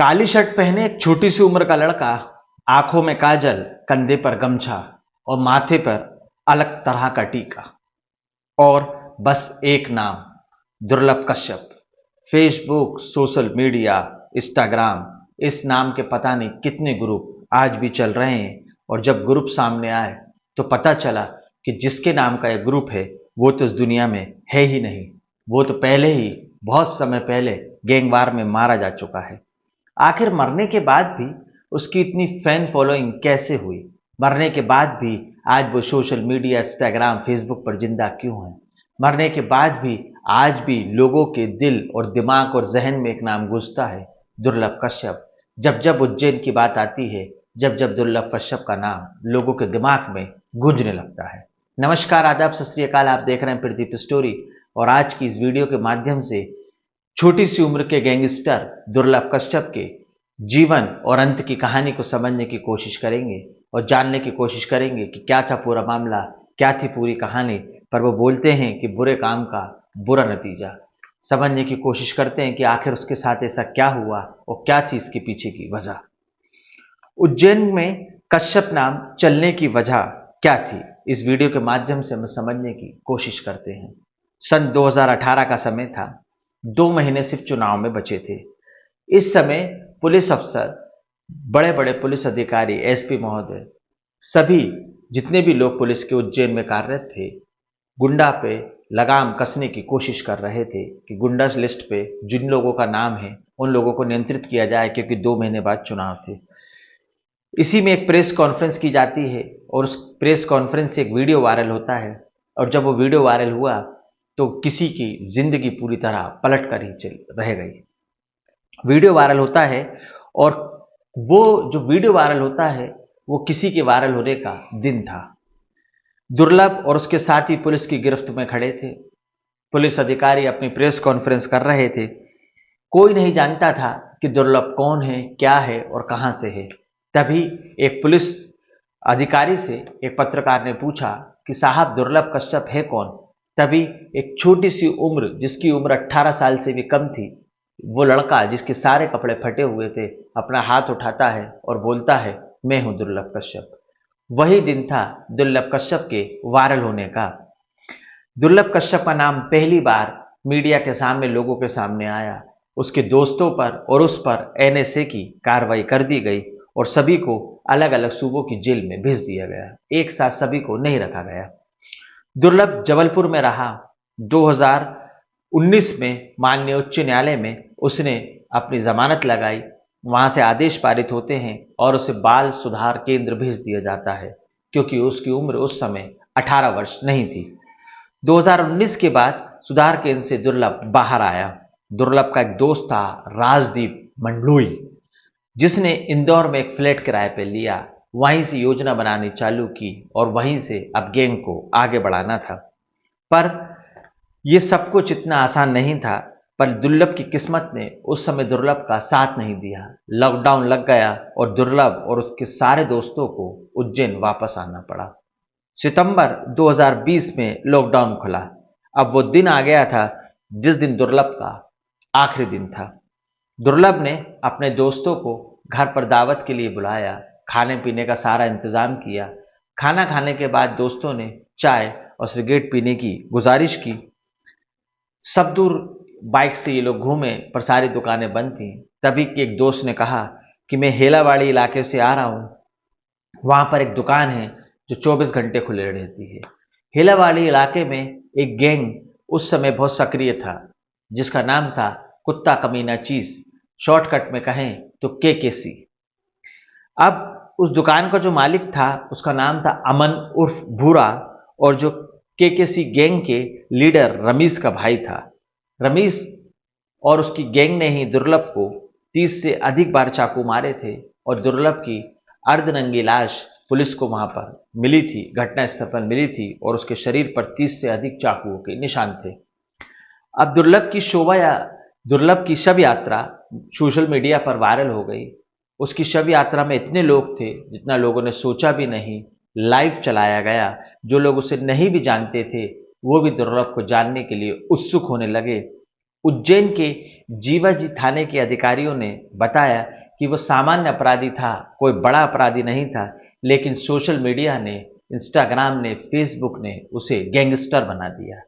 काली shirt पहने एक छोटी सी उम्र का लड़का, आंखों में काजल, कंधे पर गमछा और माथे पर अलग तरह का टीका, और बस एक नाम, दुर्लभ Kashyap. Facebook, social media, Instagram, इस नाम के पता नहीं कितने ग्रुप आज भी चल रहे हैं। और जब ग्रुप सामने आए तो पता चला कि जिसके नाम का एक ग्रुप है वो तो इस दुनिया में है ही नहीं। वो तो पहले ही, बहुत समय पहले गैंगवार में मारा जा चुका है। आखिर मरने के बाद भी उसकी इतनी फैन फॉलोइंग कैसे हुई? मरने के बाद भी आज वो सोशल मीडिया, इंस्टाग्राम, फेसबुक पर जिंदा क्यों है? मरने के बाद भी आज भी लोगों के दिल और दिमाग और जहन में एक नाम गूंजता है, दुर्लभ कश्यप। जब जब उज्जैन की बात आती है, जब जब दुर्लभ कश्यप का नाम लोगों के दिमाग में गूंजने लगता है। नमस्कार, आदाब, सत श्री अकाल। आप देख रहे हैं प्रदीप स्टोरी, और आज की इस वीडियो के माध्यम से छोटी सी उम्र के गैंगस्टर दुर्लभ कश्यप के जीवन और अंत की कहानी को समझने की कोशिश करेंगे और जानने की कोशिश करेंगे कि क्या था पूरा मामला, क्या थी पूरी कहानी। पर वो बोलते हैं कि बुरे काम का बुरा नतीजा। समझने की कोशिश करते हैं कि आखिर उसके साथ ऐसा क्या हुआ और क्या थी इसके पीछे की वजह। उज्जैन में कश्यप नाम चलने की वजह क्या थी, इस वीडियो के माध्यम से हम समझने की कोशिश करते हैं। सन 2018 का समय था। 2 महीने सिर्फ चुनाव में बचे थे। इस समय पुलिस अफसर, बड़े बड़े पुलिस अधिकारी, एसपी महोदय, सभी जितने भी लोग पुलिस के उज्जैन में कार्यरत थे, गुंडा पे लगाम कसने की कोशिश कर रहे थे कि गुंडा लिस्ट पे जिन लोगों का नाम है उन लोगों को नियंत्रित किया जाए, क्योंकि 2 महीने बाद चुनाव थे। इसी में एक प्रेस कॉन्फ्रेंस की जाती है और उस प्रेस कॉन्फ्रेंस से एक वीडियो वायरल होता है। और जब वो वीडियो वायरल हुआ तो किसी की जिंदगी पूरी तरह पलट कर ही रह गई। वीडियो वायरल होता है और वो जो वीडियो वायरल होता है वो किसी के वायरल होने का दिन था। दुर्लभ और उसके साथी पुलिस की गिरफ्त में खड़े थे। पुलिस अधिकारी अपनी प्रेस कॉन्फ्रेंस कर रहे थे। कोई नहीं जानता था कि दुर्लभ कौन है, क्या है और कहां से है। तभी एक पुलिस अधिकारी से एक पत्रकार ने पूछा कि साहब, दुर्लभ कश्यप है कौन? तभी एक छोटी सी उम्र, जिसकी उम्र 18 साल से भी कम थी, वो लड़का जिसके सारे कपड़े फटे हुए थे, अपना हाथ उठाता है और बोलता है, मैं हूं दुर्लभ कश्यप। वही दिन था दुर्लभ कश्यप के वायरल होने का। दुर्लभ कश्यप का नाम पहली बार मीडिया के सामने, लोगों के सामने आया। उसके दोस्तों पर और उस पर एनएसए की कार्रवाई कर दी गई और सभी को अलग अलग सूबों की जेल में भेज दिया गया। एक साथ सभी को नहीं रखा गया। दुर्लभ जबलपुर में रहा। 2019 में माननीय उच्च न्यायालय में उसने अपनी जमानत लगाई। वहां से आदेश पारित होते हैं और उसे बाल सुधार केंद्र भेज दिया जाता है, क्योंकि उसकी उम्र उस समय 18 वर्ष नहीं थी। 2019 के बाद सुधार केंद्र से दुर्लभ बाहर आया। दुर्लभ का एक दोस्त था, राजदीप मंडलोई, जिसने इंदौर में एक फ्लैट किराए पर लिया। वहीं से योजना बनानी चालू की और वहीं से अब गैंग को आगे बढ़ाना था। पर यह सब कुछ इतना आसान नहीं था। पर दुर्लभ की किस्मत ने उस समय दुर्लभ का साथ नहीं दिया। लॉकडाउन लग गया और दुर्लभ और उसके सारे दोस्तों को उज्जैन वापस आना पड़ा। सितंबर 2020 में लॉकडाउन खुला। अब वो दिन आ गया था जिस दिन दुर्लभ का आखिरी दिन था। दुर्लभ ने अपने दोस्तों को घर पर दावत के लिए बुलाया, खाने पीने का सारा इंतजाम किया। खाना खाने के बाद दोस्तों ने चाय और सिगरेट पीने की गुजारिश की। सब दूर बाइक से ये लोग घूमे, पर सारी दुकानें बंद थीं। तभी एक दोस्त ने कहा कि मैं हेलावाड़ी इलाके से आ रहा हूं, वहां पर एक दुकान है जो 24 घंटे खुले रहती है। हेलावाड़ी इलाके में एक गैंग उस समय बहुत सक्रिय था, जिसका नाम था कुत्ता कमीना चीज, शॉर्टकट में कहें तो केकेसी। अब उस दुकान का जो मालिक था उसका नाम था अमन उर्फ भूरा, और जो केकेसी गैंग के लीडर रमीश का भाई था। रमीश और उसकी गैंग ने ही दुर्लभ को 30 से अधिक बार चाकू मारे थे और दुर्लभ की अर्धनंगी लाश पुलिस को वहां पर मिली थी, घटना स्थल पर मिली थी, और उसके शरीर पर 30 से अधिक चाकुओं के निशान थे। अब दुर्लभ की शव यात्रा सोशल मीडिया पर वायरल हो गई। उसकी शव यात्रा में इतने लोग थे जितना लोगों ने सोचा भी नहीं। लाइव चलाया गया। जो लोग उसे नहीं भी जानते थे वो भी दुर्लभ को जानने के लिए उत्सुक होने लगे। उज्जैन के जीवाजी थाने के अधिकारियों ने बताया कि वो सामान्य अपराधी था, कोई बड़ा अपराधी नहीं था, लेकिन सोशल मीडिया ने, इंस्टाग्राम ने, फेसबुक ने उसे गैंगस्टर बना दिया।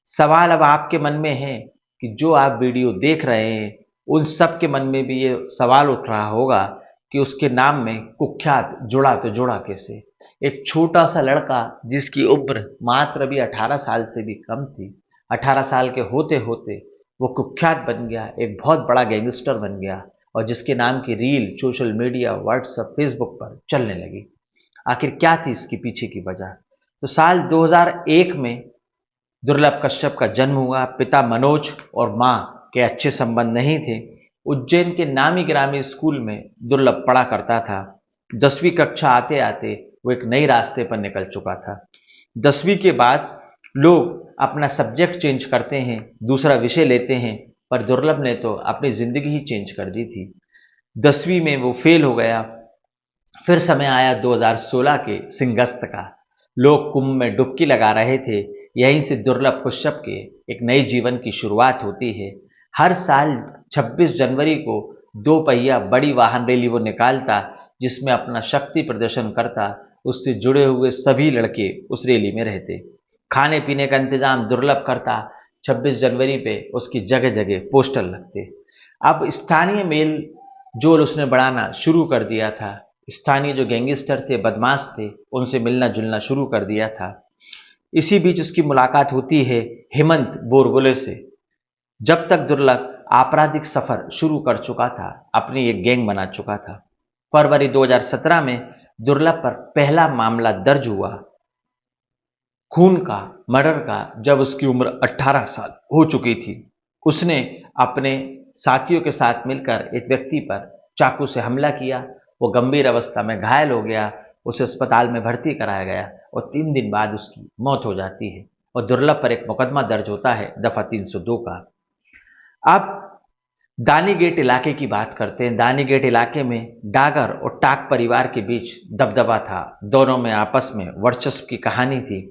सवाल अब आपके मन में है कि जो आप वीडियो देख रहे हैं, उन सब के मन में भी ये सवाल उठ रहा होगा कि उसके नाम में कुख्यात जुड़ा तो जुड़ा कैसे। एक छोटा सा लड़का जिसकी उम्र मात्र अभी 18 साल से भी कम थी, 18 साल के होते होते वो कुख्यात बन गया, एक बहुत बड़ा गैंगस्टर बन गया, और जिसके नाम की reel social media, WhatsApp, Facebook पर चलने लगी। आखिर क्या थी इसके पीछे की वजह? तो साल 2001 में दुर्लभ कश्यप का जन्म हुआ। पिता मनोज और मां के अच्छे संबंध नहीं थे। उज्जैन के नामी ग्रामी स्कूल में दुर्लभ पढ़ा करता था। 10वीं कक्षा आते आते वो एक नई रास्ते पर निकल चुका था। 10वीं के बाद लोग अपना सब्जेक्ट चेंज करते हैं, दूसरा विषय लेते हैं, पर दुर्लभ ने तो अपनी जिंदगी ही चेंज कर दी थी। 10वीं में वो फेल हो गया। फिर समय आया 2016 के सिंहस्थ का। लोग कुंभ में डुबकी लगा रहे थे। यहीं से दुर्लभ कश्यप के एक नए जीवन की शुरुआत होती है। हर साल 26 जनवरी को 2 पहिया बड़ी वाहन रैली वो निकालता, जिसमें अपना शक्ति प्रदर्शन करता। उससे जुड़े हुए सभी लड़के उस रैली में रहते। खाने पीने का इंतजाम दुर्लभ करता। 26 जनवरी पे उसकी जगह जगह पोस्टर लगते। अब स्थानीय मेल जोल उसने बढ़ाना शुरू कर दिया था। स्थानीय जो गैंगस्टर थे, बदमाश थे, उनसे मिलना जुलना शुरू कर दिया था। इसी बीच उसकी मुलाकात होती है हेमंत बोरगुले से। जब तक दुर्लभ आपराधिक सफर शुरू कर चुका था, अपनी एक गैंग बना चुका था। फरवरी 2017 में दुर्लभ पर पहला मामला दर्ज हुआ खून का, मर्डर का, जब उसकी उम्र 18 साल हो चुकी थी। उसने अपने साथियों के साथ मिलकर एक व्यक्ति पर चाकू से हमला किया। वो गंभीर अवस्था में घायल हो गया। उसे अस्पताल में भर्ती कराया गया और 3 दिन बाद उसकी मौत हो जाती है और दुर्लभ पर एक मुकदमा दर्ज होता है दफा 302 का। अब दानी गेट इलाके की बात करते हैं। दानी गेट इलाके में डागर और टाक परिवार के बीच दबदबा था। दोनों में आपस में वर्चस्व की कहानी थी।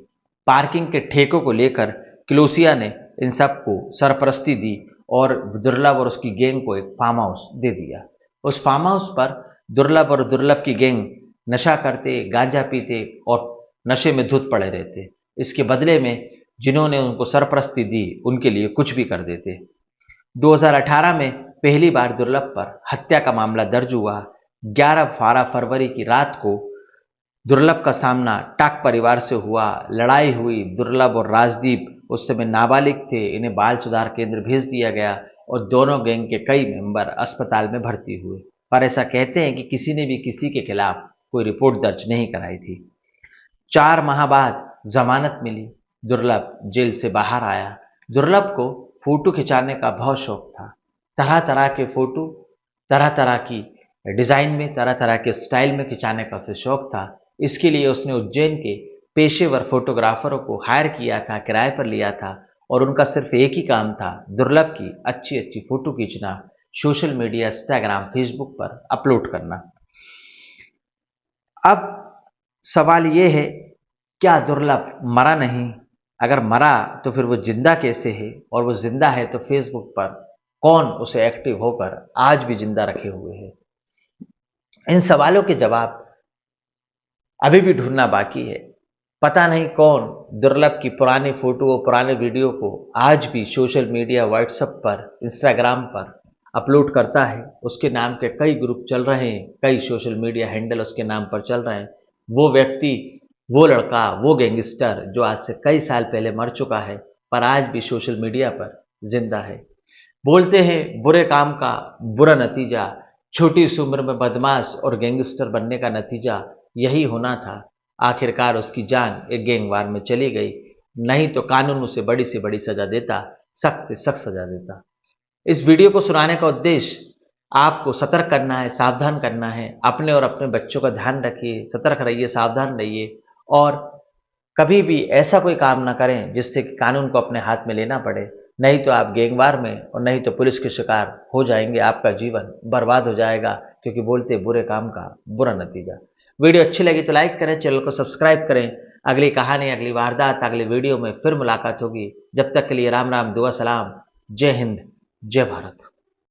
पार्किंग के ठेकों को लेकर किलोसिया ने इन सबको सरपरस्ती दी और दुर्लभ और उसकी गैंग को एक फार्म हाउस दे दिया। उस फार्म हाउस पर दुर्लभ और दुर्लभ की गैंग नशा करते, गांजा पीते और नशे में धुत पड़े रहते। इसके बदले में जिन्होंने उनको सरपरस्ती दी, उनके लिए कुछ भी कर देते। 2018 में पहली बार दुर्लभ पर हत्या का मामला दर्ज हुआ। 11-12 फरवरी की रात को दुर्लभ का सामना टाक परिवार से हुआ। लड़ाई हुई। दुर्लभ और राजदीप उस समय नाबालिग थे। इन्हें बाल सुधार केंद्र भेज दिया गया और दोनों गैंग के कई मेंबर अस्पताल में भर्ती हुए। पर ऐसा कहते हैं कि किसी ने भी किसी के खिलाफ कोई रिपोर्ट दर्ज नहीं कराई थी। 4 माह बाद जमानत मिली। दुर्लभ जेल से बाहर आया। दुर्लभ को फोटो खिंचाने का बहुत शौक था। तरह तरह के फोटो, तरह तरह की डिजाइन में, तरह तरह के स्टाइल में खिंचाने का उसे शौक था। इसके लिए उसने उज्जैन के पेशेवर फोटोग्राफरों को हायर किया था, किराए पर लिया था, और उनका सिर्फ एक ही काम था, दुर्लभ की अच्छी अच्छी फोटो खींचना, सोशल मीडिया, इंस्टाग्राम, फेसबुक पर अपलोड करना। अब सवाल यह है, क्या दुर्लभ मरा नहीं? अगर मरा तो फिर वो जिंदा कैसे है? और वो जिंदा है तो फेसबुक पर कौन उसे एक्टिव होकर आज भी जिंदा रखे हुए है? इन सवालों के जवाब अभी भी ढूंढना बाकी है। पता नहीं कौन दुर्लभ की पुरानी फोटो और पुराने वीडियो को आज भी सोशल मीडिया, व्हाट्सएप पर, इंस्टाग्राम पर अपलोड करता है। उसके नाम के कई ग्रुप चल रहे हैं, कई सोशल मीडिया हैंडल उसके नाम पर चल रहे हैं। वो व्यक्ति, वो लड़का, वो गैंगस्टर जो आज से कई साल पहले मर चुका है, पर आज भी सोशल मीडिया पर जिंदा है। बोलते हैं बुरे काम का बुरा नतीजा, छोटी सी उम्र में बदमाश और गैंगस्टर बनने का नतीजा यही होना था। आखिरकार उसकी जान एक गैंगवार में चली गई, नहीं तो कानून उसे बड़ी से बड़ी सजा देता, सख्त से सख्त सजा देता। इस वीडियो को सुनाने का उद्देश्य आपको सतर्क करना है, सावधान करना है। अपने और अपने बच्चों का ध्यान रखिए, सतर्क रहिए, सावधान रहिए, और कभी भी ऐसा कोई काम ना करें जिससे कि कानून को अपने हाथ में लेना पड़े। नहीं तो आप गैंगवार में और नहीं तो पुलिस के शिकार हो जाएंगे। आपका जीवन बर्बाद हो जाएगा, क्योंकि बोलते बुरे काम का बुरा नतीजा। वीडियो अच्छी लगी तो लाइक करें, चैनल को सब्सक्राइब करें। अगली कहानी, अगली वारदात, अगली वीडियो में फिर मुलाकात होगी। जब तक के लिए राम राम, दुआ सलाम, जय हिंद, जय भारत।